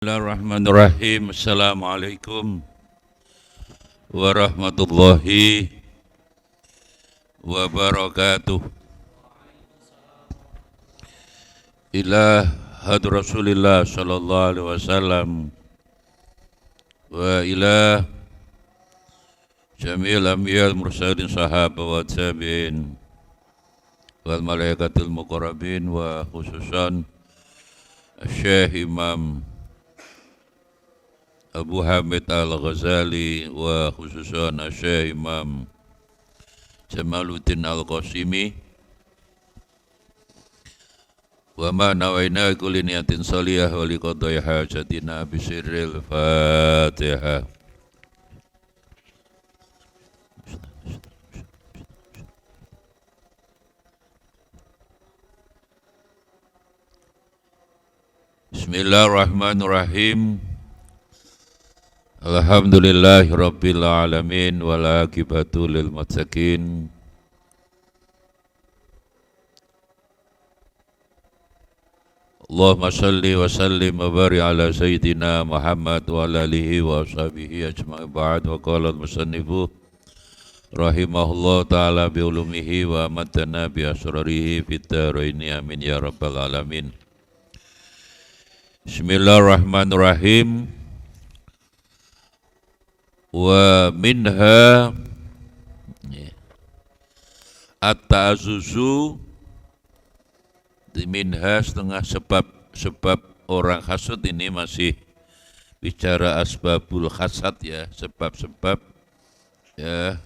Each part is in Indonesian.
Bismillahirrahmanirrahim. Assalamualaikum warahmatullahi wabarakatuh. Ila hadur Rasulillah sallallahu alaihi wasallam wa ila jami'il anbiya'il mursalin sahabat wa tabi'in wal malaikatil muqarrabin wa khususan Syekh Imam Abu Hamid Al-Ghazali wa khususan Syekh Imam Jamaluddin Al-Qasimi wa ma nawaina kulli niyatin salihah wa liqadai hajatina bisirril Fatihah. Bismillahirrahmanirrahim. Alhamdulillahi rabbil alamin wal aqibatu lil muttaqin. Allahumma salli wa sallim wa barik ala sayyidina Muhammad wa ala alihi wa ashabihi ajma'in ba'd. Wa qala al-musannifu rahimahullah ta'ala bi ulumihi wa amatana bi asrarihi fid dharaini amin ya rabbal alamin. Bismillahirrahmanirrahim. Wa minha at-ta'azzuzu, di minha setengah sebab orang hasud. Ini masih bicara asbabul hasad ya, sebab-sebab ya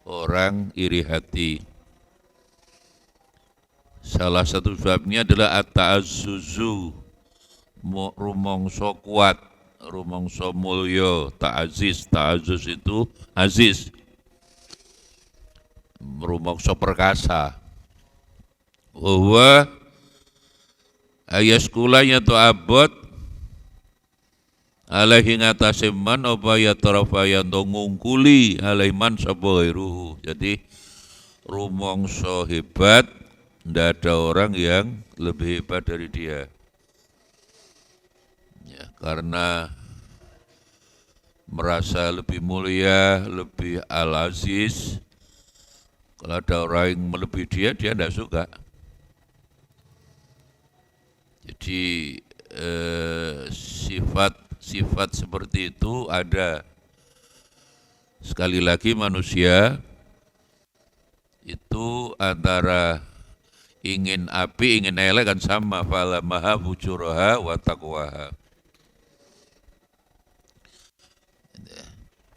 orang iri hati. Salah satu sebabnya adalah at-ta'azzuzu, rumongso kuat, rumongso mulya, ta'aziz itu aziz, rumongso perkasa. Wa ayaskulanya tu abot alaihi ngatasi man apa ya tarafayan to ngungkuli alaiman sapa ruhu. Jadi rumongso hebat, ndak ada orang yang lebih hebat dari dia. Ya, karena merasa lebih mulia, lebih al-aziz. Kalau ada orang yang melebihi dia tidak suka. Jadi sifat seperti itu ada. Sekali lagi manusia itu antara ingin api, ingin elek kan sama. Falamaha fujuraha wa taqwaha.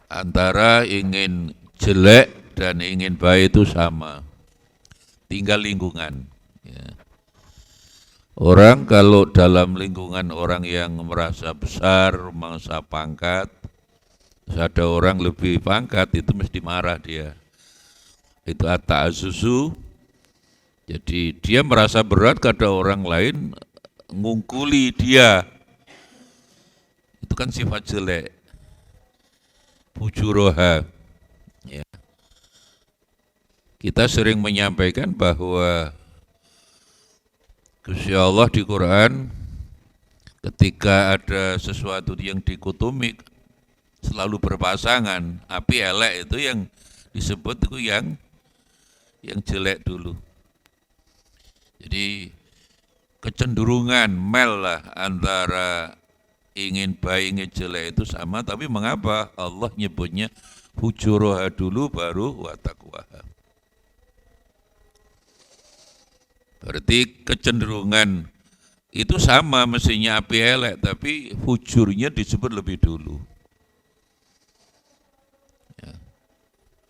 Antara ingin jelek dan ingin baik itu sama, tinggal lingkungan ya. Orang kalau dalam lingkungan orang yang merasa besar, merasa pangkat, ada orang lebih pangkat, itu mesti marah dia. Itu at-ta'azzuzu. Jadi dia merasa berat kada orang lain ngungkuli dia, itu kan sifat jelek. Fujuroha ya. Kita sering menyampaikan bahwa Gusti Allah di Quran ketika ada sesuatu yang dikutumi selalu berpasangan, api elek itu yang disebut itu yang jelek dulu. Jadi kecenderungan mel lah antara ingin baik, ingin jelek itu sama, tapi mengapa Allah nyebutnya fujuroha dulu baru wa taqwaha? Berarti kecenderungan itu sama, mestinya api elek, tapi fujurnya disebut lebih dulu. Ya.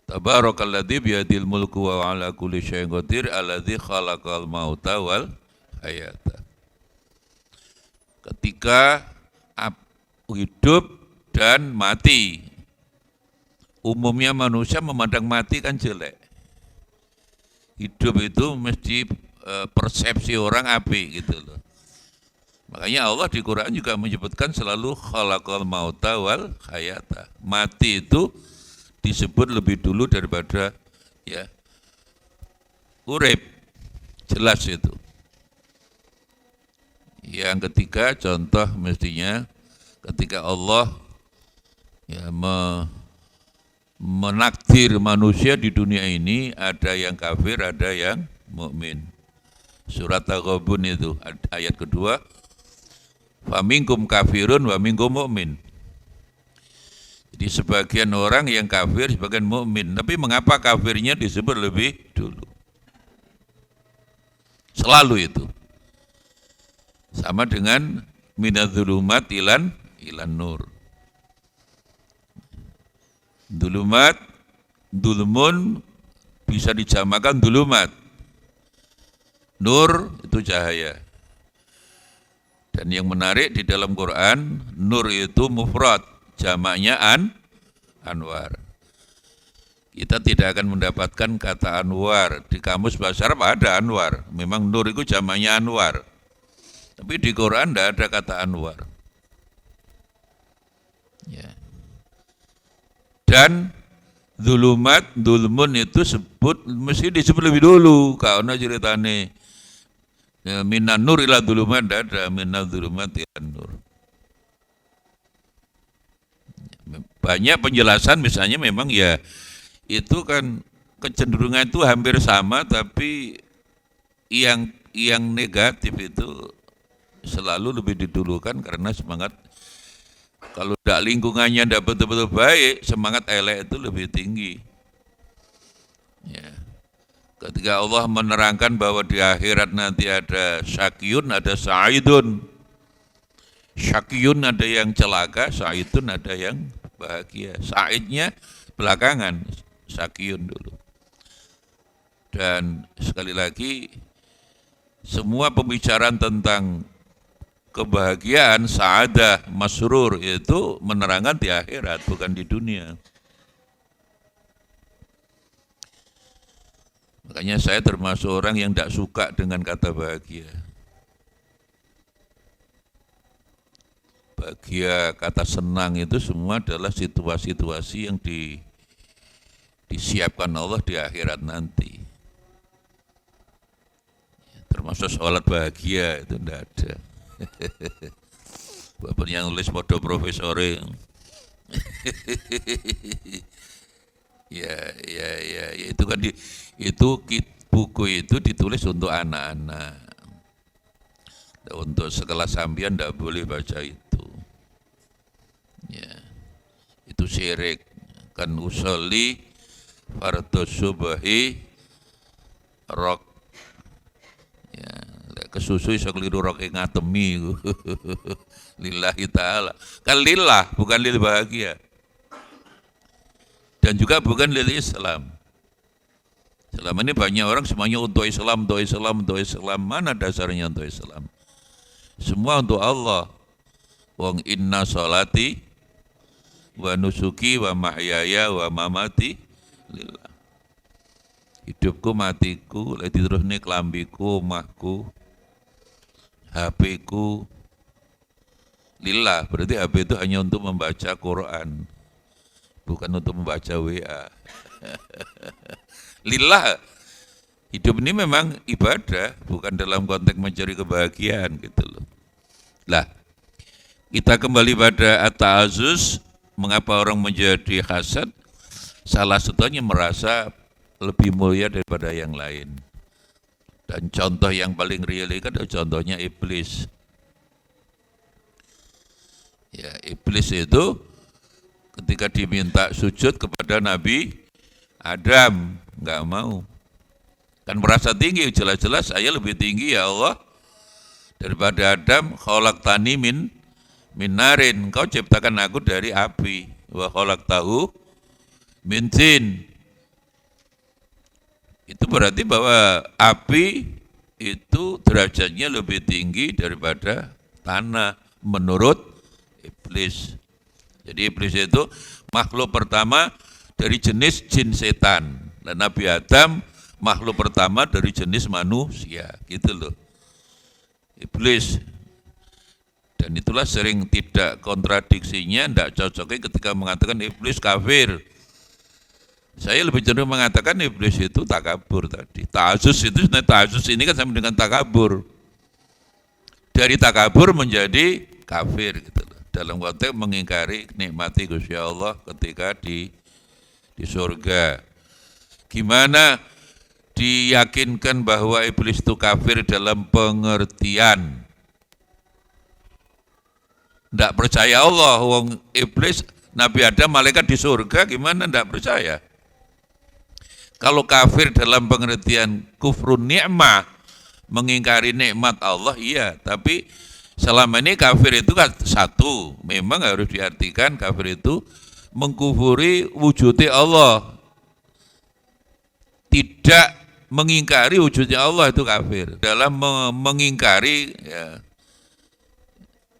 Tabarakalladzi biyadil mulku wa ala kulli syai'in qadir alladzi khalaqal mauta wal hayata. Ketika hidup dan mati. Umumnya manusia memandang mati kan jelek. Hidup itu mesti persepsi orang api gitu loh. Makanya Allah di Quran juga menyebutkan selalu khalaqal mauta wal hayata. Mati itu disebut lebih dulu daripada ya urip. Jelas itu. Yang ketiga, contoh mestinya ketika Allah ya, menakdir manusia di dunia ini, ada yang kafir, ada yang mukmin. Surat Taghabun itu ayat kedua, faminkum kafirun wa minkum mu'min. Jadi sebagian orang yang kafir, sebagian mukmin. Tapi mengapa kafirnya disebut lebih dulu? Selalu itu. Sama dengan minadzulumat ilan nur. Dulumat, dulmun bisa dijamakan dulumat. Nur itu cahaya. Dan yang menarik di dalam Quran, nur itu mufrad, jamaknya anwar. Kita tidak akan mendapatkan kata anwar. Di kamus bahasa Arab ada anwar. Memang nur itu jamaknya anwar. Tapi di Quran tidak ada kata anwar. Ya. Dan zulumat, dulmun itu mesti disebut lebih dulu. Karena ceritanya ya, minan nur ila dulumat, tidak ada minan dulumat ila nur. Banyak penjelasan, misalnya memang ya itu kan kecenderungan itu hampir sama, tapi yang negatif itu selalu lebih didulukan karena semangat. Kalau tidak lingkungannya tidak betul-betul baik, semangat elek itu lebih tinggi. Ya. Ketika Allah menerangkan bahwa di akhirat nanti ada syakiyun, ada sa'idun. Syakiyun ada yang celaka, sa'idun ada yang bahagia. Sa'idnya belakangan, syakiyun dulu. Dan sekali lagi, semua pembicaraan tentang kebahagiaan, sa'adah, masrur itu menerangkan di akhirat, bukan di dunia. Makanya saya termasuk orang yang tidak suka dengan kata bahagia. Bahagia, kata senang itu semua adalah situasi-situasi yang disiapkan Allah di akhirat nanti. Termasuk sholat bahagia itu tidak ada. Bapak yang nulis modo profesore. ya itu kan buku itu ditulis untuk anak-anak. Untuk sekelas sampean tidak boleh baca itu. Ya. Itu syirik. Kan usolli fardhu subhi rok. Ya, kesusu iso keliru rok ngatemi. Lillahi ta'ala. Kan lillah, bukan lil bahagia. Dan juga bukan lil Islam. Selama ini banyak orang semuanya untuk Islam, untuk Islam, untuk Islam. Mana dasarnya untuk Islam? Semua untuk Allah. Wong inna sholati wa nusuki wa mahyaya wa mamati lillah. Hidupku, matiku, lagi terus nih kelambiku, omahku, HP-ku, lillah. Berarti HP itu hanya untuk membaca Quran, bukan untuk membaca WA. Lillah. Hidup ini memang ibadah, bukan dalam konteks mencari kebahagiaan gitu loh. Lah, kita kembali pada at-ta'azus, mengapa orang menjadi hasad? Salah satunya merasa lebih mulia daripada yang lain. Dan contoh yang paling real kan contohnya iblis. Ya, iblis itu ketika diminta sujud kepada Nabi Adam, enggak mau. Kan merasa tinggi, jelas-jelas saya lebih tinggi ya Allah daripada Adam. Khalaqtani min narin, kau ciptakan aku dari api. Wa khalaqtahu min tin. Itu berarti bahwa api itu derajatnya lebih tinggi daripada tanah menurut iblis. Jadi iblis itu makhluk pertama dari jenis jin setan. Dan Nabi Adam makhluk pertama dari jenis manusia, gitu loh. Iblis. Dan itulah sering tidak kontradiksinya, tidak cocoknya ketika mengatakan iblis kafir. Saya lebih cenderung mengatakan iblis itu takabur tadi. Ta'azus itu sebenarnya ta'azus ini kan sama dengan takabur. Dari takabur menjadi kafir gitu loh. dalam konteks mengingkari nikmati Gusti Allah ketika di surga. Gimana diyakinkan bahwa iblis itu kafir dalam pengertian tidak percaya Allah, wong iblis, Nabi Adam, malaikat di surga, gimana tidak percaya? Kalau kafir dalam pengertian kufrun ni'mah, mengingkari nikmat Allah, iya, tapi selama ini kafir itu kan satu, memang harus diartikan kafir itu mengkufuri wujudnya Allah, tidak mengingkari wujudnya Allah itu kafir. Dalam mengingkari ya,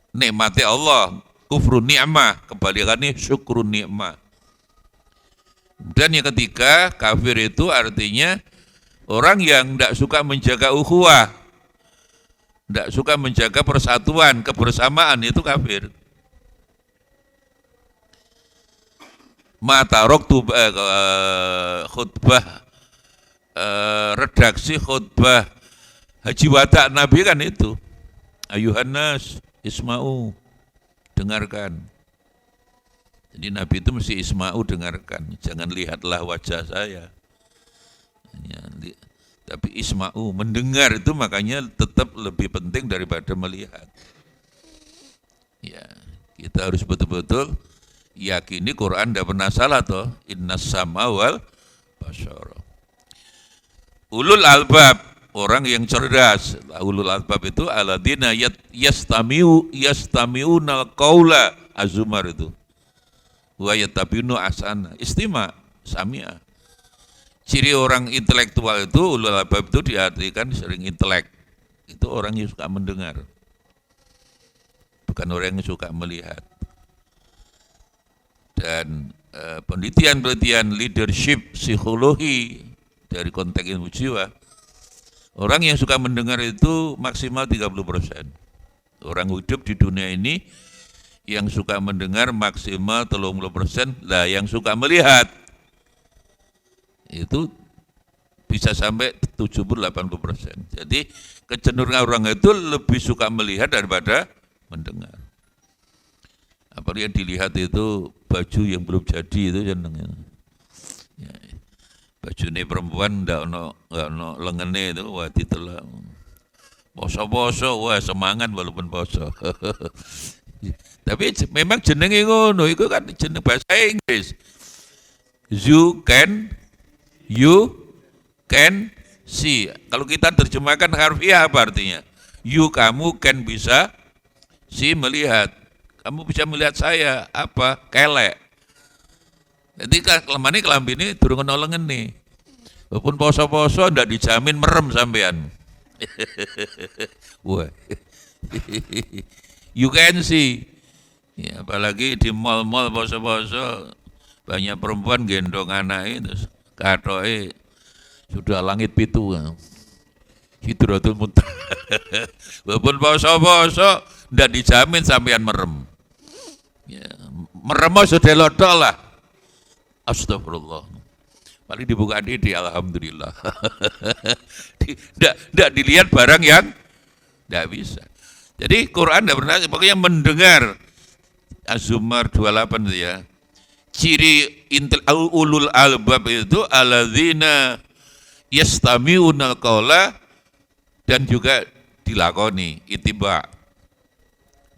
nikmati Allah, kufrun ni'mah, kebalikannya syukrun ni'mah. Dan yang ketiga, kafir itu artinya orang yang tidak suka menjaga ukhuwah, tidak suka menjaga persatuan, kebersamaan, itu kafir. Mataroktu khutbah, redaksi khutbah Haji Wada Nabi kan itu, ayuhan nas isma'u, dengarkan. Jadi Nabi itu mesti isma'u, dengarkan, jangan lihatlah wajah saya ya, tapi isma'u, mendengar itu makanya tetap lebih penting daripada melihat ya. Kita harus betul-betul yakini Quran tidak pernah salah toh, innas sama wal basyara. Ulul albab, orang yang cerdas. Ulul albab itu alladzina yastami'unal qaula, Az-Zumar itu. Wa yattabi'una ahsana, istima, sami'a. Ciri orang intelektual itu, ulul albab itu diartikan sering intelek. Itu orang yang suka mendengar, bukan orang yang suka melihat. Dan penelitian-penelitian leadership psikologi dari konteks ilmu jiwa, orang yang suka mendengar itu maksimal 30%. Orang hidup di dunia ini yang suka mendengar maksimal 30%, lah yang suka melihat itu bisa sampai 70-80%. Jadi kecenderungan orang itu lebih suka melihat daripada mendengar. Apalagi yang dilihat itu baju yang belum jadi itu jenengnya. Ya. Baju ini perempuan nggak ono lengene itu, wah ditelak. Poso-poso, wah semangat walaupun poso. Tapi memang jenenge ngono, itu kan jeneng bahasa Inggris. You can see. Kalau kita terjemahkan harfiah apa artinya? You, kamu, can, bisa, see, melihat. Kamu bisa melihat saya, apa? Kelek. Jadi kelamane kelambi ini durung ono lengene. Walaupun poso-poso ndak dijamin merem sampean. Wah. You can see. Ya, apalagi di mal-mal poso-poso banyak perempuan gendong anak itu, katoke sudah langit pitu. Hidratul muntah. Walaupun poso-poso ndak dijamin sampean merem. Ya, merem sudah lodok lah. Astagfirullah. Paling dibuka di alhamdulillah. Tidak dilihat barang yang tidak bisa. Jadi Quran tidak pernah, pokoknya mendengar. Az-Zumar 28 itu ya. Ciri ulul albab itu alladzina yastami'unal qaula, dan juga dilakoni ittiba,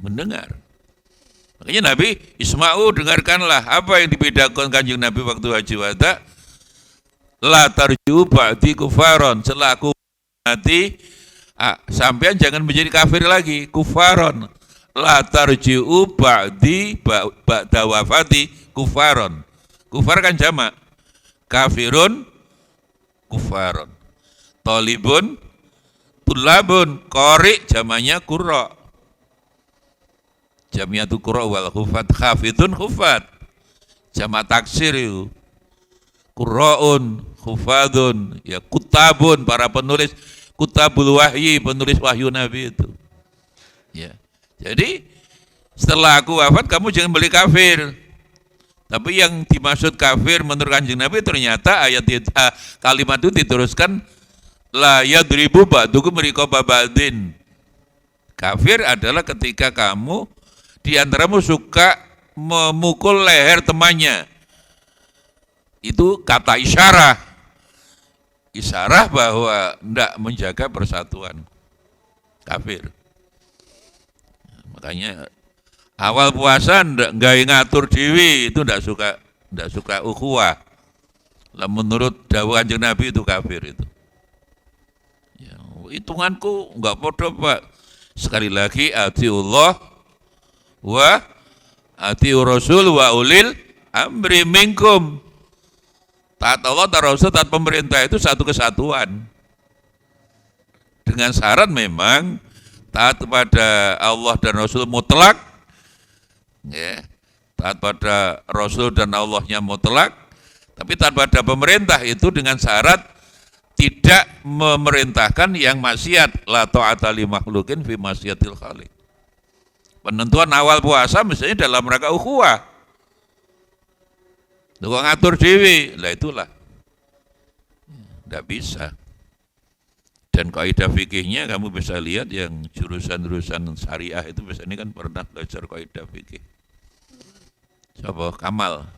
mendengar. Makanya Nabi Isma'u, dengarkanlah. Apa yang dibedakan Kanjeng Nabi waktu Haji Wada? La tarju ba'di kufaron, selaku mati sampean jangan menjadi kafir lagi, kufaron. La tarji'u ba'di ba'da wafati kufaron. Kufar kan jamak. Kafirun, kufaron. Talibun, tulabun. Qari jamaknya qurra. Jami'atu qurra wal hufat, khafidun hufat. Jamak taksir itu. Qurra'un, hufadun, ya kutabun, para penulis, kutabul wahyi, penulis wahyu Nabi itu. Ya. Jadi setelah aku wafat kamu jangan beli kafir. Tapi yang dimaksud kafir menurut Kanjeng Nabi ternyata ayat kalimat itu diteruskan la yadribu ba'dukum riqaba ba'din. Kafir adalah ketika kamu di antaramu suka memukul leher temannya. Itu kata isyarah. Isyarah bahwa tidak menjaga persatuan. Kafir. Makanya awal puasa nggak ngatur diri, itu tidak suka ukhuwah. Lah menurut dawuh Kanjeng Nabi itu kafir itu. Ya, hitunganku nggak podo Pak. Sekali lagi atiullah wa atiur rasul wa ulil amri minkum. Taat Allah, taat Rasul, taat pemerintah itu satu kesatuan. Dengan syarat memang taat kepada Allah dan Rasul mutlak, ya, taat pada Rasul dan Allahnya mutlak, tapi taat pada pemerintah itu dengan syarat tidak memerintahkan yang maksiat. La ta'ata li makhlukin fi maksiatil khaliq. Penentuan awal puasa misalnya dalam rangka ukhuwah. Lu ngatur dewi, lah itulah. Tidak bisa. Dan kaidah fikihnya kamu bisa lihat yang jurusan-jurusan syariah itu biasanya kan pernah belajar kaidah fikih. Coba Kamal.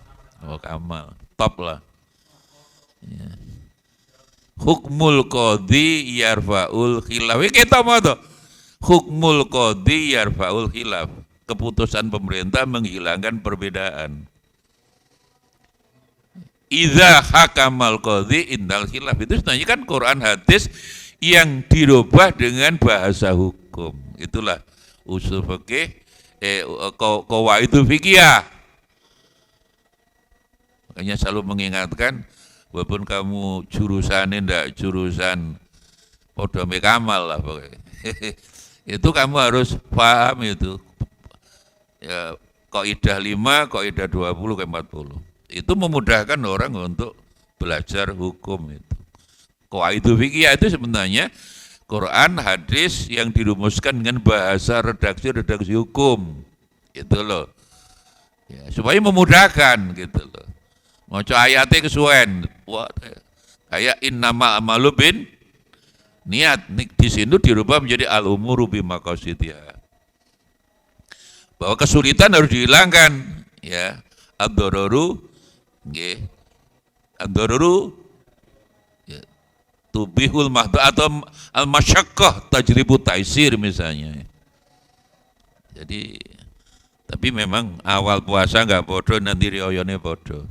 Oh Kamal, top lah. Ya. Hukmul qadhi yarfa'ul khilaf. Kita mau tuh. Hukmul qadhi yarfa'ul khilaf. Keputusan pemerintah menghilangkan perbedaan. Idza hakamal qadhi indal khilaf, itu sebenarnya kan Quran hadis yang dirubah dengan bahasa hukum. Itulah usul fikih, qawaidul fikih. Makanya selalu mengingatkan, walaupun kamu jurusannya ndak jurusan podo mekamal lah pokoknya. Itu kamu harus paham itu. Ya, kaidah 5, kaidah 20 ke 40. Itu memudahkan orang untuk belajar hukum itu. Qawaidul fikih itu sebenarnya Quran, hadis yang dirumuskan dengan bahasa redaksi hukum. Gitu loh. Ya, supaya memudahkan gitu loh. Maca ayatnya kesuwen. Wah, kayak innamal amalu bin niat. Di sini dirubah menjadi al-umuru bimaqasidiha. Bahwa kesulitan harus dihilangkan, ya. Ad-dararu nggih. Ad-dararu ya, tubihul mahdu atau al-masyaqqah tajribu taisir misalnya. Jadi tapi memang awal puasa enggak bodoh, nanti rioyone bodoh.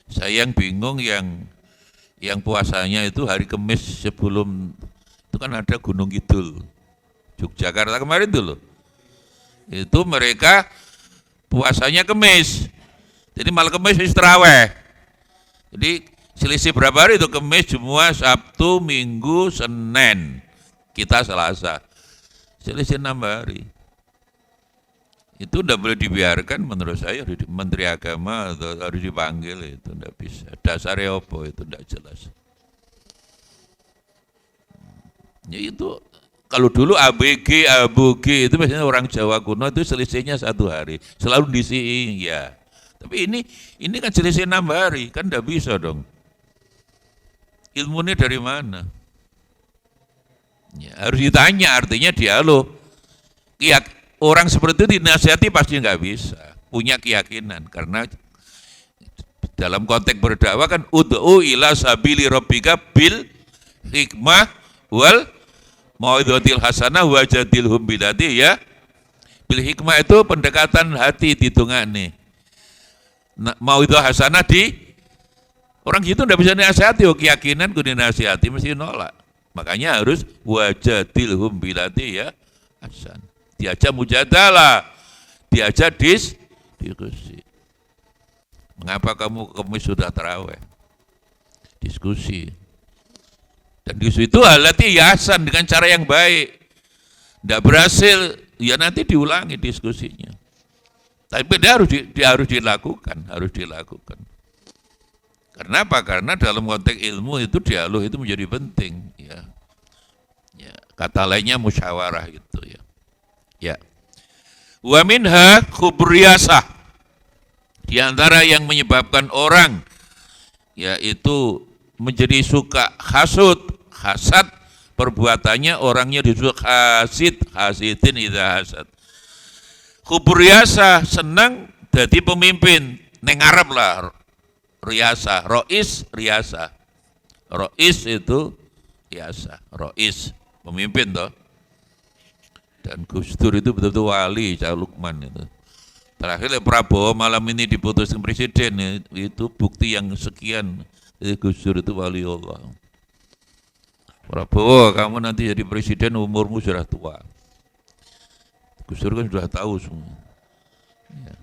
Saya yang bingung yang puasanya itu hari Kamis sebelum itu kan ada Gunung Kidul. Yogyakarta kemarin itu loh. Itu mereka puasanya Kamis. Jadi malam Kamis istirahat. Jadi selisih berapa hari itu? Kamis, Jumat, Sabtu, Minggu, Senin. Kita Selasa. Selisih 6 hari. Itu tidak boleh dibiarkan menurut saya. Menteri Agama harus dipanggil, itu tidak bisa. Dasarnya apa itu tidak jelas. Ya itu kalau dulu ABG, ABG itu biasanya orang Jawa kuno itu selisihnya 1 hari. Selalu disi, ya. Tapi ini kan selisih 6 hari, kan tidak bisa dong. Ilmunya dari mana? Ya, harus ditanya, artinya dialog. Orang seperti itu dinasihati pasti nggak bisa, punya keyakinan. Karena dalam konteks berdakwah kan ud'u ila sabili rabbika bil hikmah wal mau'izatil hasanah wajadilhum billati, ya. Bil hikmah itu pendekatan hati ditungane. Mau'izah hasanah di orang gitu enggak bisa dinasihati, keyakinan kudu dinasihati mesti nolak. Makanya harus wajadilhum billati, ya hasan. Diajak mujadalah, diajak diskusi. Mengapa kamu Kamis sudah tarawih? Diskusi. Dan diskusi itu alatnya hiasan dengan cara yang baik. Tidak berhasil, ya nanti diulangi diskusinya. Tapi dia harus dilakukan. Karena apa? Karena dalam konteks ilmu itu dialog itu menjadi penting. Ya. Kata lainnya musyawarah itu, ya. Ya. Wa minha khubriyasah. Di antara yang menyebabkan orang yaitu menjadi suka hasad perbuatannya, orangnya disebut hasidin idza hasad. Kubur riasa senang jadi pemimpin. Neng Arab lah riasa, rois riasa. Rois itu riasa, rois pemimpin toh. Dan Gus Dur itu betul-betul wali, Cak Lukman itu. Terakhir Prabowo malam ini diputuskan presiden, itu bukti yang sekian. Jadi Gus Dur itu wali Allah. Prabowo, kamu nanti jadi presiden umurmu sudah tua. Gus Dur kan sudah tahu semua. Ya.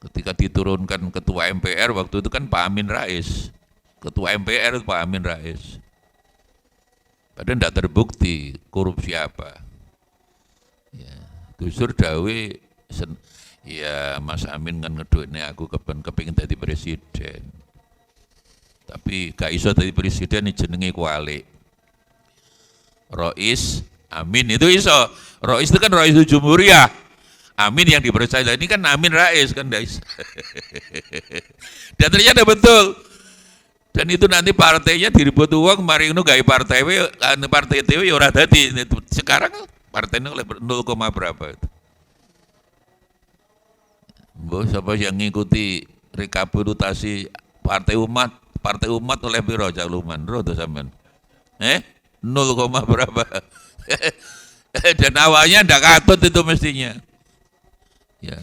Ketika diturunkan ketua MPR waktu itu kan Pak Amin Rais. Ketua MPR itu Pak Amin Rais. Padahal tidak terbukti korupsi apa. Ya. Gus Dur dawe, ya Mas Amin kan ngeduitnya aku kepingin jadi presiden. Tapi gak iso jadi presiden ini jenenge kuali. Rois, Amin itu iso. Rois itu kan Rois Jumhuriyah. Amin yang dipercaya. Ini kan Amin Rais kan guys. Dan ternyata betul. Dan itu nanti partainya diribut uang, mari itu gaya partai itu ya ora dadi. Sekarang partainya oleh 0, berapa itu. Siapa yang ngikuti rekapitulasi partai umat oleh piro Cak Luman, rodo sampean. 0, berapa. Dan awalnya ndak katut itu mestinya. Ya,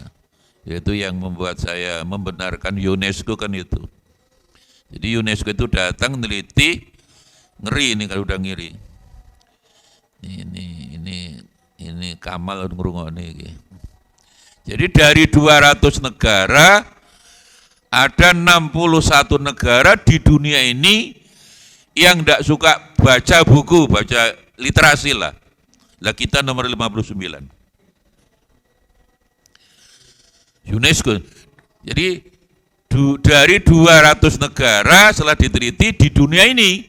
itu yang membuat saya membenarkan UNESCO kan itu. Jadi UNESCO itu datang neliti, ngeri ini kalau udah ngiri. Ini Kamal ngrungokne iki. Jadi dari 200 negara ada 61 negara di dunia ini yang tidak suka baca buku, baca literasi lah. Lah kita nomor 59. UNESCO. Jadi dari 200 negara setelah diteliti di dunia ini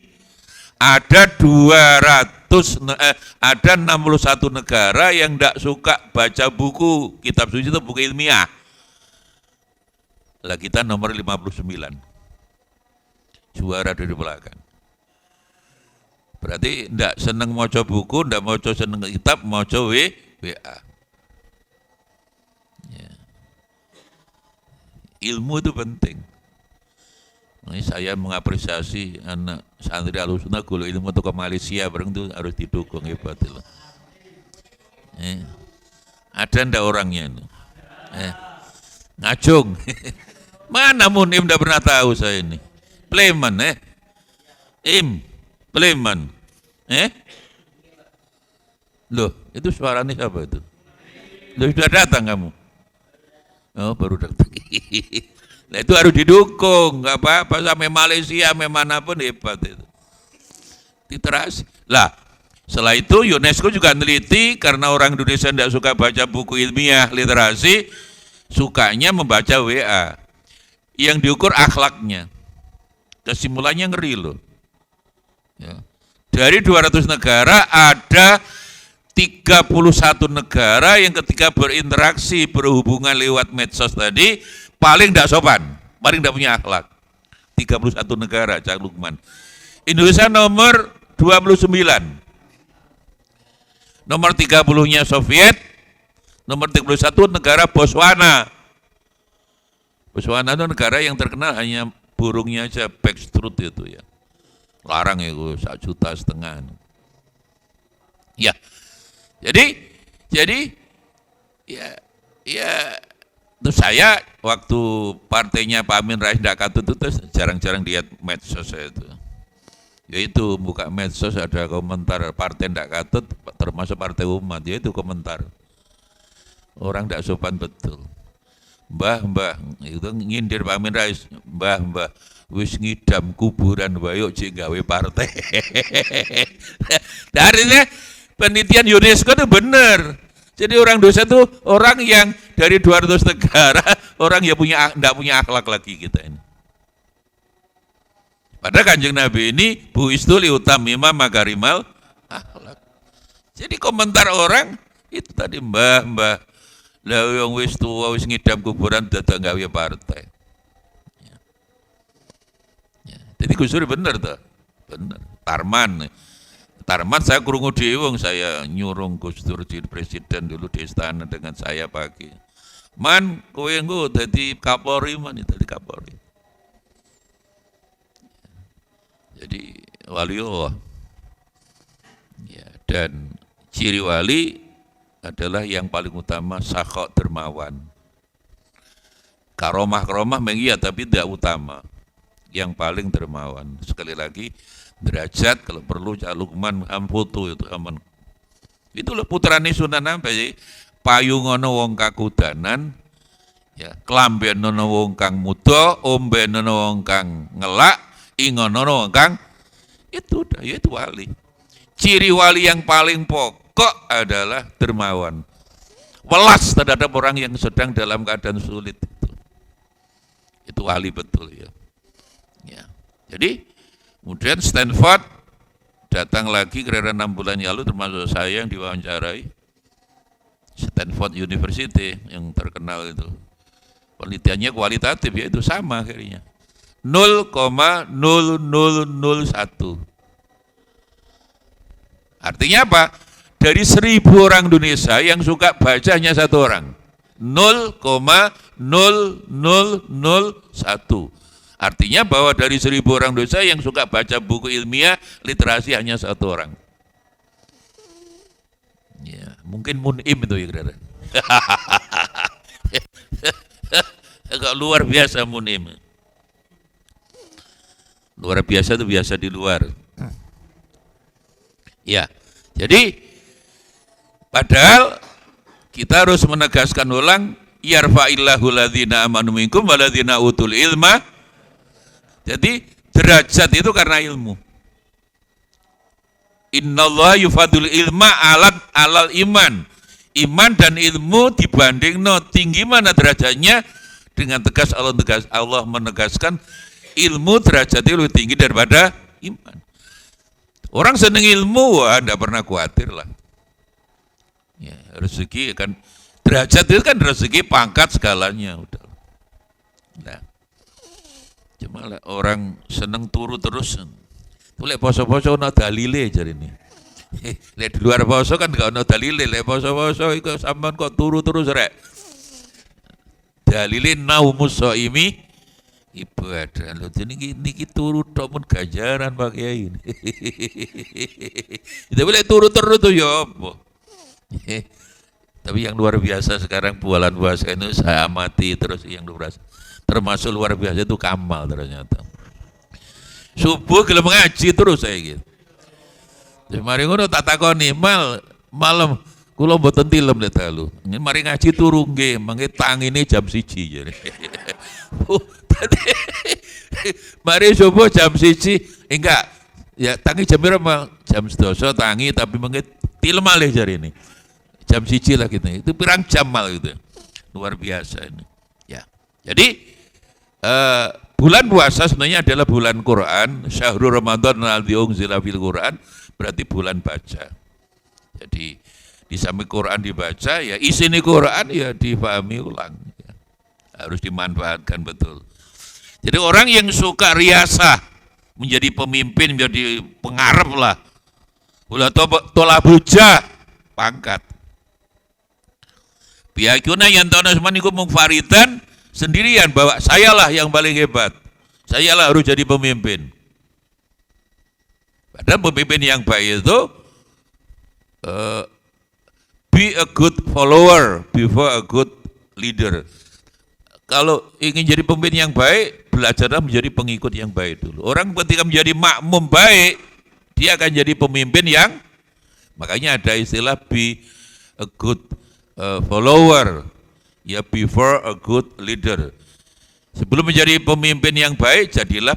ada 61 negara yang tidak suka baca buku, kitab suci itu buku ilmiah. Lah kita nomor 59. Juara dari belakang. Berarti tidak senang maca buku, tidak maca senang kitab, maca WA. Ya. Ilmu itu penting. Ini saya mengapresiasi anak santri Ahlussunnah guru ilmu untuk ke Malaysia bareng itu harus didukung hebat itu. Ada ndak orangnya itu? Ngacung. Mana Munim ndak pernah tahu saya ini. Pleman Pleman. Loh, itu suaranya siapa itu? Loh, sudah datang kamu? Oh, baru datang. Nah, itu harus didukung, nggak apa-apa, sampai Malaysia, sampai manapun hebat itu. Literasi. Lah, setelah itu UNESCO juga neliti karena orang Indonesia tidak suka baca buku ilmiah literasi, sukanya membaca WA. Yang diukur akhlaknya. Kesimpulannya ngeri loh. Ya. Dari 200 negara ada 31 negara yang ketika berinteraksi, berhubungan lewat medsos tadi, paling tidak sopan, paling tidak punya akhlak. 31 negara, Cak Lukman. Indonesia nomor 29. Nomor 30-nya Soviet, nomor 31 negara Botswana. Botswana itu negara yang terkenal hanya burungnya aja, backstrut itu ya. Larang itu 1,5 juta. Ya. Jadi ya terus saya waktu partainya Pak Amin Rais tidak katut itu jarang-jarang lihat medsos saya itu. Yaitu buka medsos ada komentar partai tidak katut termasuk partai umat, yaitu komentar. Orang tidak sopan betul. Mbah, itu nyindir Pak Amin Rais, Mbah, wis ngidam kuburan bayuk cik gawe partai. Darinya penelitian UNESCO itu benar. Jadi orang dosa itu orang yang dari 200 negara, orang yang tidak punya akhlak lagi kita ini. Padahal Kanjeng Nabi ini buistu liutamima makarimal akhlak. Jadi komentar orang itu tadi mbah, lah yang wis tua wis ngidam kuburan dadak gawe partai. Ya. Jadi Gus Dur bener tuh, bener. Tarman. Tarman saya krungu dhewe, saya nyurung Gus Dur jadi presiden dulu di istana dengan saya pagi. Man, kowe engko dadi Kapolri, man dadi Kapolri. Jadi wali Allah. Ya, dan ciri wali adalah yang paling utama sakhok dermawan. Karomah-karomah mengiya tapi tidak utama. Yang paling dermawan. Sekali lagi derajat kalau perlu Cak Lukman amfoto itu aman. Itulah putrane Sunan Ampel, payung ana wong kakudanan, ya, klamben ana wong kang muda, omben ana wong kang ngelak, ingon ana wong kang itu dah, itu wali. Ciri wali yang paling pokok adalah dermawan. Welas terhadap orang yang sedang dalam keadaan sulit itu. Itu wali betul ya. Ya. Jadi kemudian Stanford datang lagi kira-kira 6 bulan yang lalu, termasuk saya yang diwawancarai. Stanford University yang terkenal itu. Penelitiannya kualitatif, yaitu sama akhirnya. 0,0001. Artinya apa? Dari 1000 orang Indonesia yang suka baca hanya 1 orang. 0,0001. Artinya bahwa dari 1000 orang Indonesia yang suka baca buku ilmiah, literasi hanya 1 orang. Ya, mungkin Munim itu ya kira-kira. Agak luar biasa Munim. Luar biasa itu biasa di luar. Ya, jadi padahal kita harus menegaskan ulang, yarfa'illahu ladzina amanu minkum waladzina utul ilma. Jadi derajat itu karena ilmu. Innallaha yufadul ilma alal iman. Iman dan ilmu dibanding tinggi mana derajatnya, dengan tegas Allah menegaskan ilmu derajatnya lebih tinggi daripada iman. Orang seneng ilmu, wah tidak pernah khawatir lah. Ya, rezeki kan, derajat itu kan rezeki, pangkat segalanya udah. Nah, cuma lah, orang seneng turu terus. Lek poso-poso ana dalile jar ini. Lek di luar poso kan gak ana dalile, lek poso-poso iku sampean kok turu terus rek. Dalile naumus shaimi ibadah. Lho niki turu tok pun ganjaran Pak Kiai. Itu boleh turu terus tuh ya apa. Tapi yang luar biasa sekarang bulan puasa itu saya amati terus, yang luar biasa. Termasuk luar biasa itu Kamal ternyata. Subuh gelem ngaji terus saya gitu. Terus mari ngono tak takoni, malam kula mboten tilem lek dalu. Mari ngaji turu nggih, mangke tangine jam 1 jare. Mari subuh jam 1, enggak. Ya tangi jam berapa? Jam 12 tangi tapi mangke tilem malih jare ini. Jam 1 lah gitu. Itu pirang jam mal gitu. Luar biasa ini. Ya. Jadi bulan puasa sebenarnya adalah bulan Quran. Syahrul Ramadan alladzi unzila fil Quran, berarti bulan baca. Jadi di samping Quran dibaca, ya isinya Quran ya difahami ulang. Ya. Harus dimanfaatkan betul. Jadi orang yang suka riasah, menjadi pemimpin, menjadi pengarep lah. Ulah tolak buja, pangkat. Biakuna yang tahun asman iku mungfaridan, sendirian bahwa sayalah yang paling hebat. Sayalah harus jadi pemimpin. Padahal pemimpin yang baik itu be a good follower before a good leader. Kalau ingin jadi pemimpin yang baik, belajarlah menjadi pengikut yang baik dulu. Orang ketika menjadi makmum baik, dia akan jadi pemimpin yang, makanya ada istilah be a good follower, ya before a good leader. Sebelum menjadi pemimpin yang baik, jadilah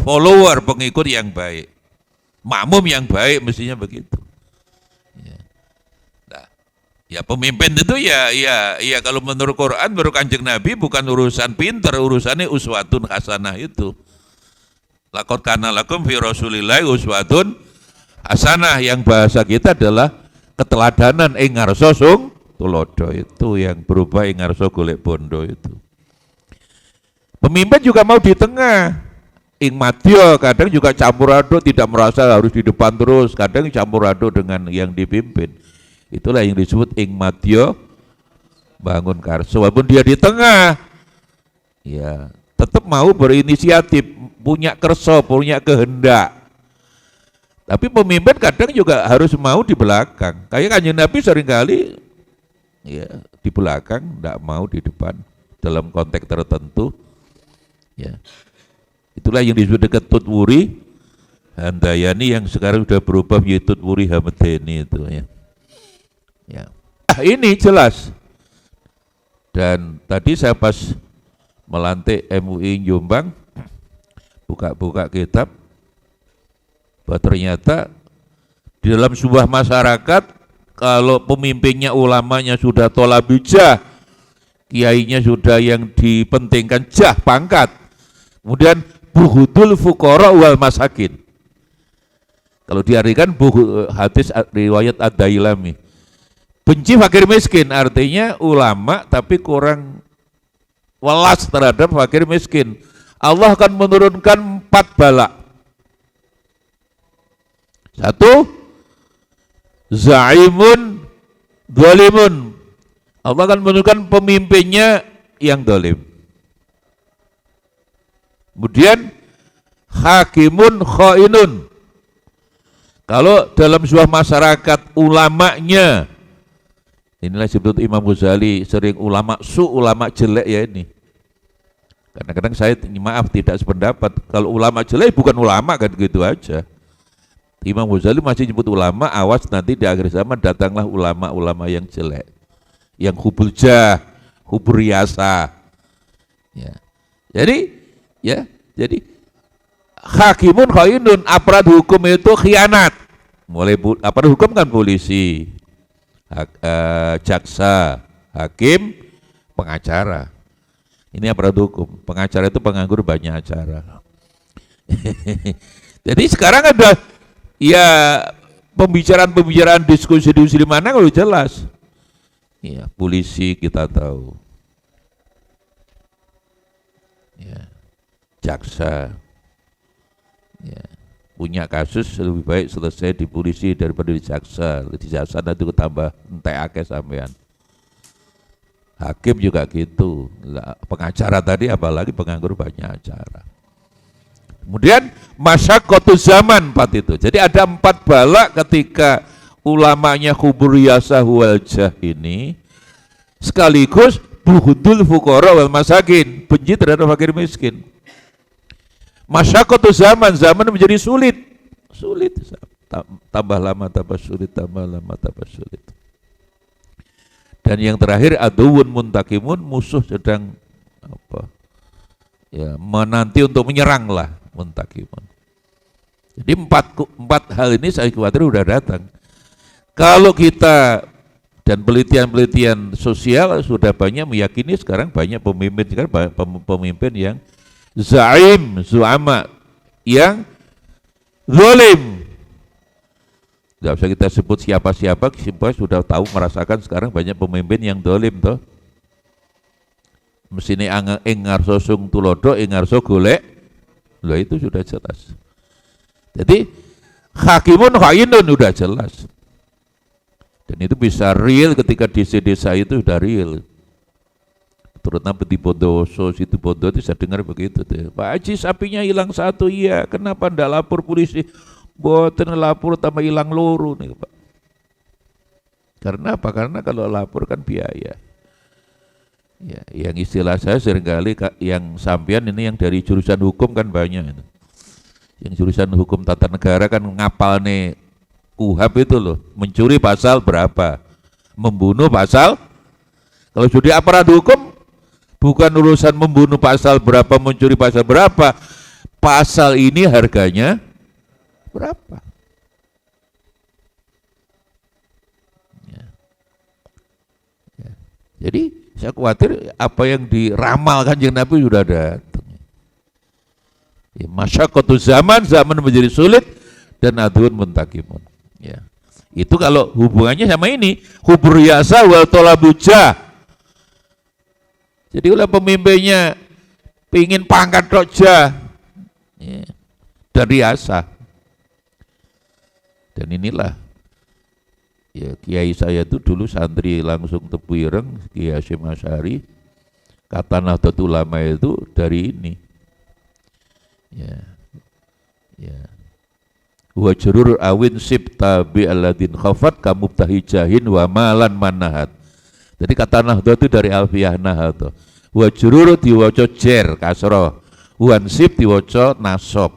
follower, pengikut yang baik. Makmum yang baik mestinya begitu. Ya pemimpin itu ya kalau menurut Quran, menurut Kanjeng Nabi bukan urusan pinter, urusannya uswatun hasanah itu. Laqad kana lakum fi Rasulillahi uswatun hasanah, yang bahasa kita adalah keteladanan ing ngarsa sung tulodo, itu yang berubah ing ngarsa golek bondo itu. Pemimpin juga mau di tengah. ing madya, kadang juga campur aduk, tidak merasa harus di depan terus, kadang campur aduk dengan yang dipimpin. Itulah yang disebut ing madya bangun karso. Walaupun dia di tengah, ya tetap mau berinisiatif, punya kerso, punya kehendak. Tapi pemimpin kadang juga harus mau di belakang. Kayak Kanjeng Nabi seringkali ya di belakang, tidak mau di depan dalam konteks tertentu. Ya. Itulah yang disebut dekat Tutwuri Handayani yang sekarang sudah berubah menjadi Tutwuri Hamedeni itu ya. Ya. Ini jelas. Dan tadi saya pas melantik MUI Jombang buka-buka kitab bahwa ternyata di dalam sebuah masyarakat kalau pemimpinnya ulamanya sudah tolabijah, kiainya sudah yang dipentingkan jah pangkat, kemudian buhudul fuqara wal masakin. Kalau diartikan hadis riwayat Ad-Dailami, benci fakir miskin, artinya ulama tapi kurang welas terhadap fakir miskin. Allah akan menurunkan 4 bala. 1, zaimun dzalimun. Allah akan menunjukkan pemimpinnya yang zalim. Kemudian hakimun khainun. Kalau dalam sebuah masyarakat ulamanya, inilah sebut Imam Ghazali sering ulama ulama jelek ya ini. Kadang-kadang saya maaf tidak sependapat. Kalau ulama jelek bukan ulama kan gitu aja. Imam Ghazali masih nyebut ulama, awas nanti di akhir zaman datanglah ulama-ulama yang jelek, yang hubul jah, hubur riasa. Ya. Jadi hakimun khainun, aparat hukum itu khianat. Mulai aparat hukum kan polisi, jaksa, hakim, pengacara. Ini aparat hukum. Pengacara itu penganggur banyak acara. Jadi sekarang ada ya pembicaraan diskusi di mana kalau jelas. Ya, polisi kita tahu. Ya, jaksa. Ya, punya kasus lebih baik selesai di polisi daripada di jaksa. Di jaksa nanti tambah entek akeh sampean. Hakim juga gitu. Pengacara tadi apalagi penganggur banyak acara. Kemudian masyaqqatu zaman 4 itu. Jadi ada 4 bala ketika ulamanya kubur yasah wal jah ini sekaligus buhudul fuqara wal masakin, benci terhadap fakir miskin. Masyaqqatu zaman menjadi sulit. Tambah lama tambah sulit, tambah lama tambah sulit. Dan yang terakhir aduwun muntakimun, musuh sedang apa? Ya, menanti untuk menyerang lah, muntakimun. Jadi 4 hal ini saya khawatir sudah datang. Kalau kita dan penelitian sosial sudah banyak meyakini sekarang banyak pemimpin yang zaim, zu'ama, yang zalim. Tidak usah kita sebut siapa-siapa, kita sudah tahu merasakan sekarang banyak pemimpin yang zalim toh. Mesine ngarso sung tulodo, ngarso golek, lah itu sudah jelas. Jadi hakimun khainun sudah jelas. Dan itu bisa real ketika desa-desa itu sudah real. Terutama di Bondowoso, situ Bondo itu saya dengar begitu tuh. Pak Haji sapinya hilang 1, iya. Kenapa ndak lapor polisi? Boten lapor tambah hilang loro nih Pak. Karena apa? Karena kalau lapor kan biaya. Ya, yang istilah saya seringkali yang sampean ini yang dari jurusan hukum kan banyak itu. Yang jurusan hukum tata negara kan ngapal nih KUHAP itu loh, mencuri pasal berapa, membunuh pasal. Kalau sudah aparat hukum bukan urusan membunuh pasal berapa, mencuri pasal berapa, pasal ini harganya berapa. Ya. Ya. Jadi saya khawatir apa yang diramal Kanjeng Nabi sudah datang. Ya, masyaqqatu zaman menjadi sulit dan adun muntakimun. Ya. Itu kalau hubungannya sama ini, hubur yasa wal tolabuja. Jadi kalau pemimpinnya pingin pangkat roja, ya, dan riasa. Dan inilah ya kiai saya itu dulu santri langsung Tebu Ireng, Kiai Hasyim Asy'ari. Kata Nahdlatul Ulama itu dari ini. Ya. Ya. Wa jurur awin sibta bi alladin khafat kamubtahi jahin wa malan manahat. Jadi kata Nahdlatul itu dari Alfiyah Nahdlatul. Wa jurur diwaca jer kasra, wan sib diwaca nasab.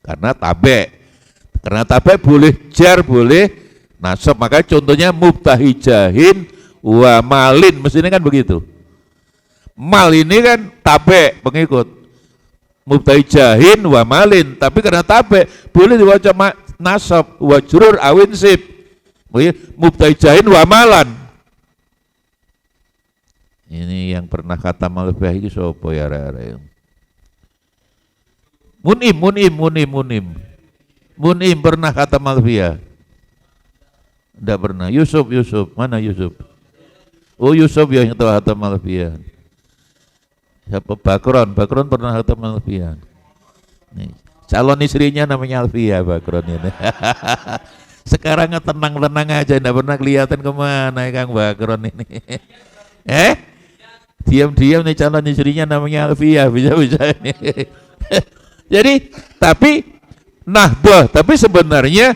Karena tabe boleh jar boleh nasab, maka contohnya mubtahi jahin wa malin, mestinya kan begitu. Mal ini kan tabe pengikut, mubtahi jahin wa malin, tapi karena tabe boleh diwaca nasab, wa jurur awin sib mubtahi jahin wa malan. Ini yang pernah kata Malfiyah iki sapa ya arek-arek? Munim pernah kata Malfiyah? Tidak pernah. Yusuf, mana Yusuf? Oh Yusuf yang tahu kata Malfiyah. Siapa? Bakron pernah kata Malfiyah. Nih, calon istrinya namanya Alfiyah Bakron ini. Sekarang tenang-tenang aja, tidak pernah kelihatan kemana Kang Bakron ini. Diam-diam nih calon istrinya namanya Alfiyah, bisa-bisa ini. Jadi, tapi Nahdlatul, tapi sebenarnya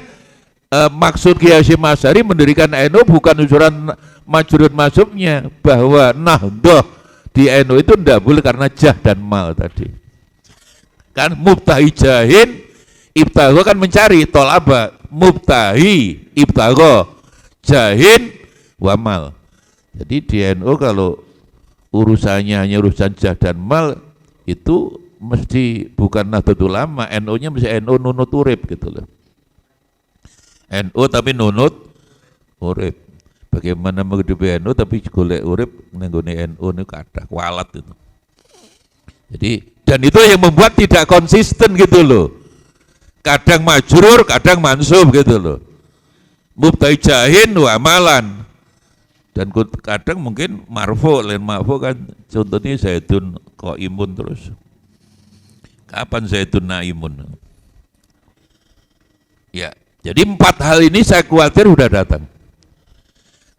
maksud Kiai Hasyim Asy'ari mendirikan NU bukan usuran majrur mazhabnya, bahwa Nahdlatul di NU itu tidak boleh karena jah dan mal tadi. Kan mubtahi jahin, ibtagho kan mencari, tolaba, mubtahi, ibtagho, jahin, wa mal. Jadi di NU kalau urusannya hanya urusan jah dan mal itu mesti bukan Nahdlatul Ulama, NU-nya mesti NU nunut urip gitu loh. NU tapi nunut urip. Bagaimana menghidupi NU tapi golek urip nenggone NU ini kadah kualat itu. Jadi dan itu yang membuat tidak konsisten gitu loh. Kadang majrur, kadang mansub gitu loh. Mubtahi jahin wa amalan. Dan kadang mungkin marfu, lain marfu kan contohnya Zaidun qaimun terus. Kapan Zaidun naimun? Ya, jadi 4 hal ini saya khawatir sudah datang.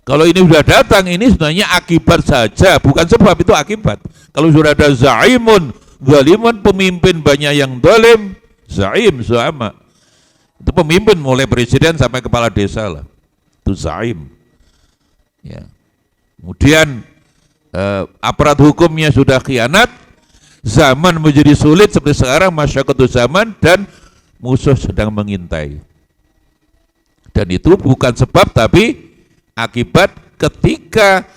Kalau ini sudah datang, ini sebenarnya akibat saja, bukan sebab, itu akibat. Kalau sudah ada zaimun, zalimun, pemimpin banyak yang zalim, zaim, zu'ama. Itu pemimpin mulai presiden sampai kepala desa lah. Itu zaim. Ya. Kemudian aparat hukumnya sudah khianat, zaman menjadi sulit seperti sekarang, masyarakat zaman, dan musuh sedang mengintai. Dan itu bukan sebab tapi akibat ketika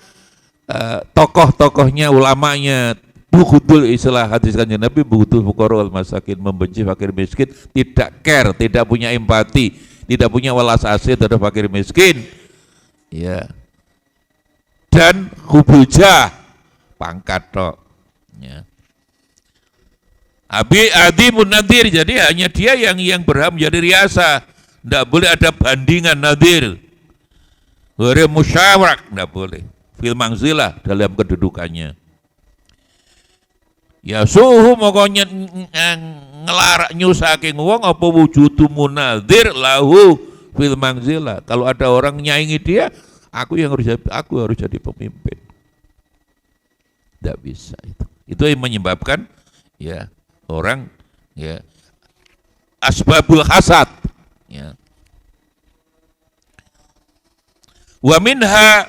tokoh-tokohnya, ulamanya, bughudul istilah hadis kanjeng Nabi, bughudul fuqara wal masakin, membenci fakir miskin, tidak care, tidak punya empati, tidak punya welas asih terhadap fakir miskin. Ya. Dan hubujah pangkat tok. Ya. Adi munadir, jadi hanya dia yang berhak menjadi riasa, tidak boleh ada bandingan nadir. Ghairi musyawarak, tidak boleh. Fil mangzilah, dalam kedudukannya. Ya suhu pokoknya ngelarak nyusaking wong apa wujudu munadir lahu fil mangzilah. Kalau ada orang nyaingi dia, aku harus jadi pemimpin. Tidak bisa itu. Itu yang menyebabkan ya orang ya asbabul hasad ya. Wa minha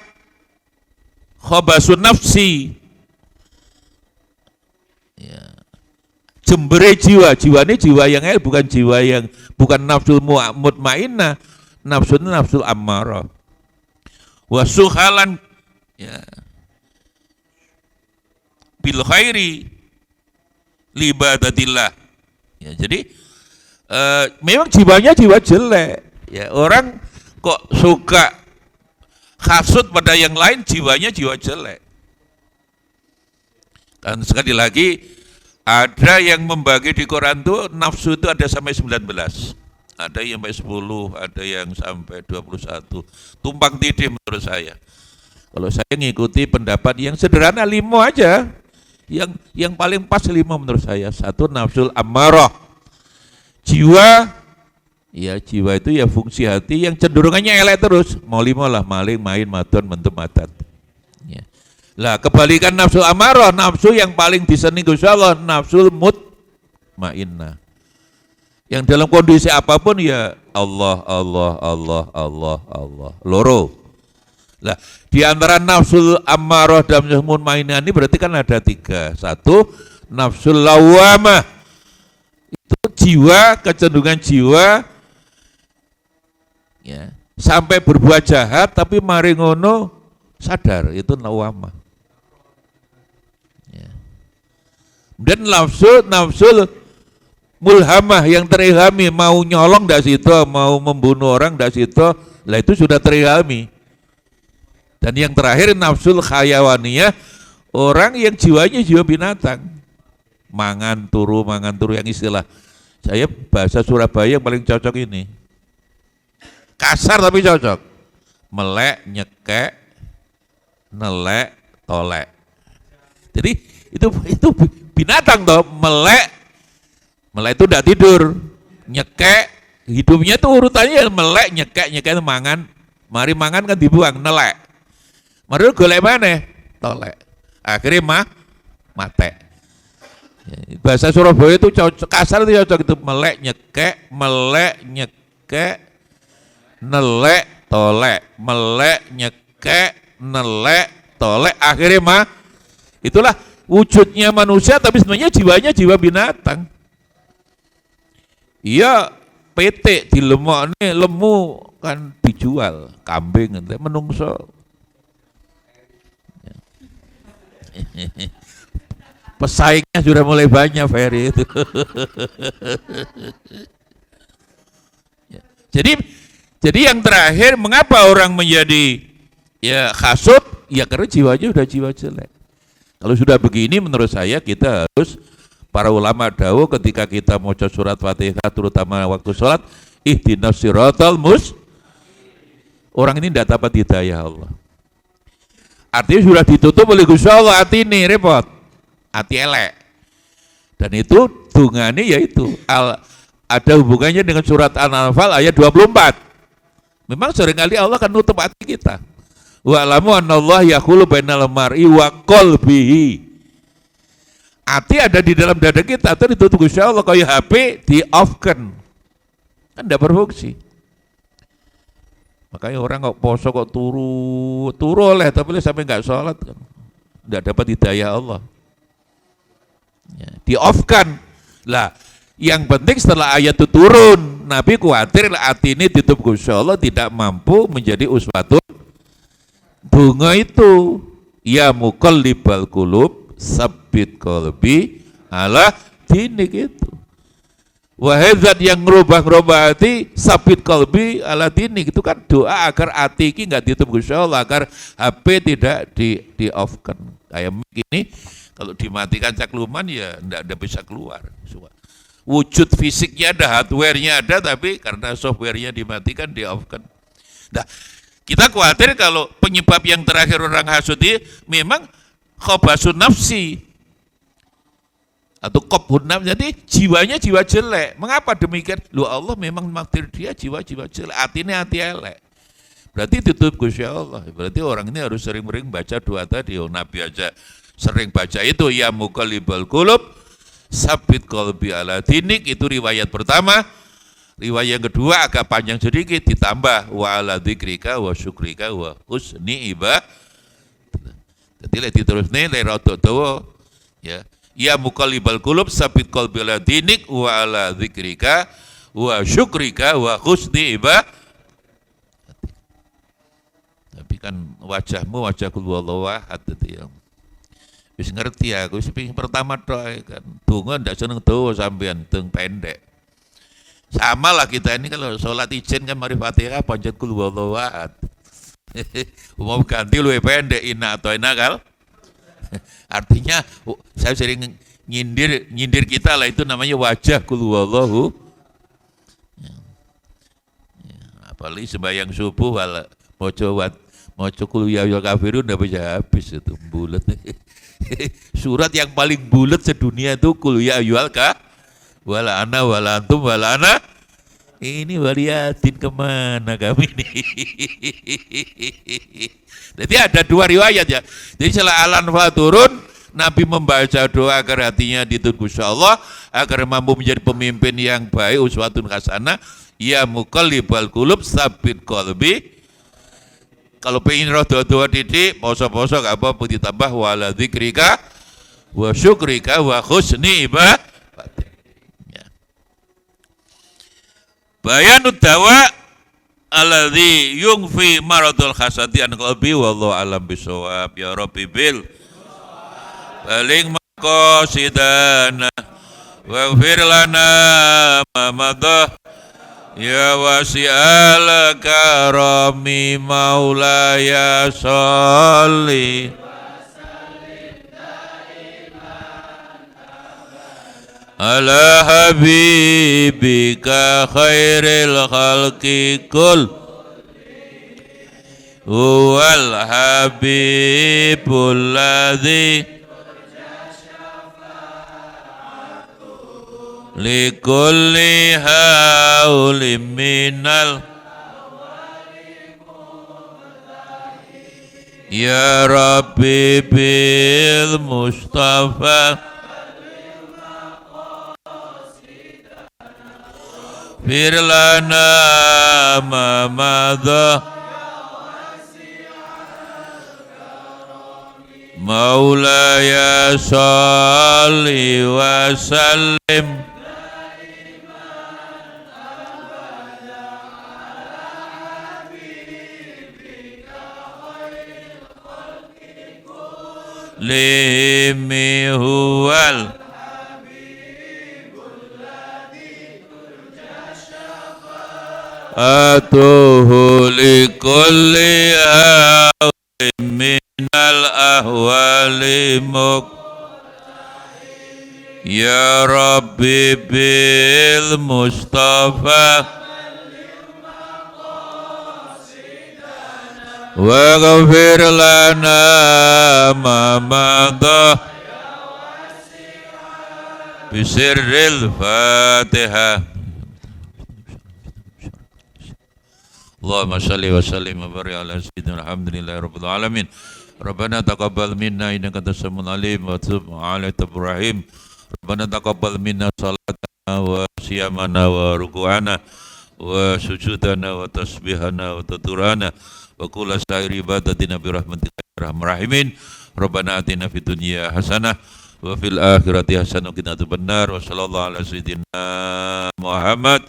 khabasun nafsi ya. Jembere jiwa ini jiwa yang bukan nafsul mutmainnah, nafsul ammarah. Wa suhalan ya bil khairi libadatillah. Ya, jadi memang jiwanya jiwa jelek. Ya, orang kok suka hasud pada yang lain, jiwanya jiwa jelek. Kan sekali lagi ada yang membagi di Quran itu nafsu itu ada sampai 19. Ada yang sampai 10, ada yang sampai 21. Tumpang tindih menurut saya. Kalau saya ngikuti pendapat yang sederhana 5 aja. Yang paling pas 5 menurut saya. 1 nafsul ammarah, Jiwa, ya jiwa itu ya fungsi hati yang cenderungannya elek terus. Mau lima lah, maling, main, madon, mentem, madat. Ya. Lah kebalikan nafsu amarah, nafsu yang paling disenangi Gusti Allah, nafsu mutmainnah. Yang dalam kondisi apapun ya Allah, Allah, Allah, Allah, Allah. Loro. Lah, di antara nafsul ammarah dan nafsul mutmainnah ini berarti kan ada tiga. Satu, nafsul lawamah. Itu jiwa, kecenderungan jiwa ya, sampai berbuat jahat tapi mari ngono sadar, itu lawamah. Ya. Dan nafsul mulhamah yang terilhami, mau nyolong ndak situ, mau membunuh orang ndak situ, lah itu sudah terilhami. Dan yang terakhir nafsul khayawaniyah, orang yang jiwanya jiwa binatang. Mangan turu yang istilah saya bahasa Surabaya yang paling cocok ini. Kasar tapi cocok. Melek, nyekek, nelek, tolek. Jadi itu binatang toh, melek itu tidak tidur. Nyekek, hidupnya tuh urutannya melek, nyekek itu mangan. Mari mangan kan dibuang, nelek. Mari golek mana? Tolek. Akhirnya mate. Bahasa Surabaya itu cocok, kasar itu cocok, itu melek, nyekek, nelek, tolek. Melek, nyekek, nelek, tolek. Akhirnya itulah wujudnya manusia tapi sebenarnya jiwanya jiwa binatang. Iya, PT di lemok ini lemu kan dijual, kambing ente menungso. Pesaingnya sudah mulai banyak Ferry itu. Jadi yang terakhir, mengapa orang menjadi ya hasud? Ya karena jiwanya udah jiwa jelek. Kalau sudah begini menurut saya kita harus, para ulama dawuh ketika kita mau surat Fatihah terutama waktu sholat, ihdinas siratal orang ini tidak dapat hidayah Allah. Artinya sudah ditutup oleh Gusti Allah hati ini, repot. Hati elek. Dan itu dungane yaitu ada hubungannya dengan surat An-Anfal ayat 24. Memang seringkali Allah akan nutup hati kita. Wa'lamu anallahu yahulu bainal mar'i wa qalbihi. Hati ada di dalam dada kita, atau ditutup Gusti Allah, kayak HP di off-kan. Kan tidak berfungsi. Makanya orang kok poso kok turu oleh, tapi sampai nggak sholat kan, nggak dapat hidayah Allah. Ya, di off-kan. Lah, yang penting setelah ayat itu turun, Nabi khawatir hati ini ditutup Gusti Allah tidak mampu menjadi uswatun. Bunga itu, ya muqallibal qulub, sabbit qalbi ala dinik itu. Wahai zat yang ngerubah hati, sabit kalbi ala dinik, itu kan doa agar hati ini nggak ditutup Gusti Allah, agar HP tidak di off-kan. Kayak begini, kalau dimatikan cakluman ya nggak bisa keluar. Wujud fisiknya ada, hardware-nya ada, tapi karena software-nya dimatikan, di off-kan. Nah, kita khawatir kalau penyebab yang terakhir orang hasud ini memang khobasun nafsi atau qobhun nafsi, jadi jiwanya jiwa jelek. Mengapa demikian? Lu Allah memang makdir dia jiwa jelek, hatinya hati elek. Berarti tutup Gusti Allah. Berarti orang ini harus sering-sering baca doa tadi. Nabi aja sering baca itu, ya muqallibal qulub sabit qalbi ala dinik, itu riwayat pertama. Riwayat yang kedua agak panjang sedikit, ditambah wa ala dzikrika wa syukrika wa husni ibadah. Jadi lek diterusne lek rada dawa ya. Ya muqallibal qulub sabit qalbi ala dinik wa ala dzikrika wa syukrika wa husni ibadah. Tapi kan wajahmu wajah kul wallahu ahad itu ya. Wis ngerti aku wis pertama tok kan. Donga ndak seneng dawa sampean teng pendek. Sama lah kita ini kalau sholat ijen kan mari Fatihah panjat kul wallahu ahad. Mau ganti luwih pendek ina atau inakal. Artinya saya sering nyindir kita lah, itu namanya wajah kul wallahu. Apalagi sembahyang subuh maca kul ya ayyuhal kafirun udah bisa habis itu bulat. Surat yang paling bulat sedunia itu kul ya ayyuhal kafirun. Wala ana wala antum wala ana. Ini waliyatin kemana kami ini? Jadi ada dua riwayat ya. Jadi setelah Al-Anfal turun, Nabi membaca doa agar hatinya dituju Allah, agar mampu menjadi pemimpin yang baik, uswatun hasanah. Ya muqallibal qulub tsabbit qalbi. Kalau pengen rodo-rodo didik, poso-poso gak apa-apa ditambah wala dzikrika wa syukrika wa husni ibadah. Bayanud dawa alladzi yungfi maradul hasadi an qalbi wallahu alam bisawab. Ya Rabbi bil baling maqasidana waghfir lana ma madah ya wasi'al karami maulaya sholli ala habibika khairil khalqi kul huwal habibul ladzi likulli haulim minal ya Rabbi bil Mustafa firlana ma madha maulaya sholli wa sallim limi huwal atuhu likulli hawlim minal ahwali ya Rabbi bil Mustafa waghfir lana ma madha bisirril Fatihah. Allahumma salli wa sallim wa barik ala sayyidina alhamdulillahi rabbil alamin. Rabbana taqabbal minna innaka antas samiul alim wa tub alaina Ibrahim. Rabbana taqabbal minna salatana wa siyamana wa ruku'ana wa sujudana wa tasbihana wa taturana wa kulla sa'iri ibadatina bi rahmatika ya arhamar rahimin. Rabbana atina fid dunya hasanah wa fil akhirati hasanah wa qina adzabannar. Wa sallallahu ala sayyidina Muhammad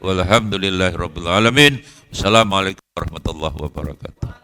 walhamdulillahi rabbil alamin. Assalamualaikum warahmatullahi wabarakatuh.